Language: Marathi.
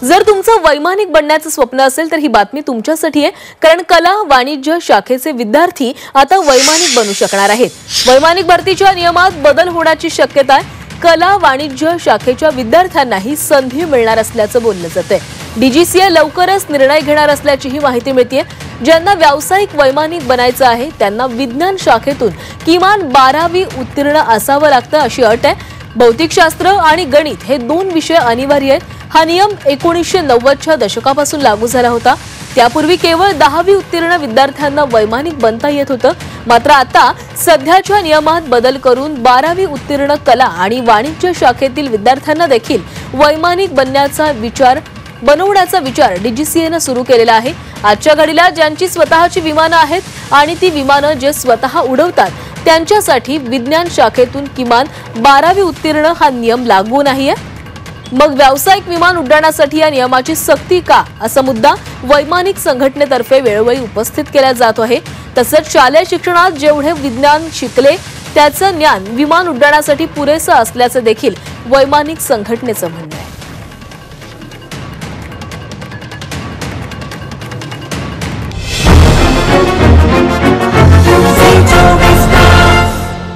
जर तुमचं वैमानिक बनण्याचं स्वप्न असेल तर ही बातमी तुमच्यासाठी आहे, कारण कला वाणिज्य शाखेचे विद्यार्थी आता वैमानिक बनू शकणार आहेत। वैमानिक भरतीच्या नियमात बदल होण्याची शक्यता आहे। कला वाणिज्य शाखेच्या विद्यार्थ्यांनाही संधी मिळणार असल्याचं बोललं जातंय। डीजीसीए लवकरच निर्णय घेणार असल्याचीही माहिती मिळतेय। ज्यांना व्यावसायिक वैमानिक बनायचं आहे त्यांना विज्ञान शाखेतून किमान 12वी उत्तीर्ण असावं लागतं अशी अट आहे। भौतिकशास्त्र आणि गणित हे 2 विषय अनिवार्य आहेत। हा नियम 1990च्या दशकापासून लागू झाला होता। त्यापूर्वी केवळ 10वी उत्तीर्ण विद्यार्थ्यांना वैमानिक बनता येत होतं। मात्र आता सध्याच्या नियमात बदल करून 12वी उत्तीर्ण कला आणि वाणिज्य शाखेतील विद्यार्थ्यांना देखील वैमानिक बनवण्याचा विचार डीजीसीएने सुरू केलेला आहे। आजच्या घडीला ज्यांची स्वतःची विमानं आहेत आणि ती विमानं जे स्वतः उडवतात त्यांच्यासाठी विज्ञान शाखेतून किमान 12वी उत्तीर्ण हा नियम लागू नाहीये। मग व्यावसायिक विमान उड्डाणासाठी या नियमाची सक्ती का, असा मुद्दा वैमानिक संघटनेतर्फे वेळोवेळी उपस्थित केला जात आहे। तसंच शालेय शिक्षणात जेवढे विज्ञान शिकले त्याचं ज्ञान विमान उड्डाणासाठी पुरेसं असल्याचं देखील वैमानिक संघटनेचं म्हणणं आहे।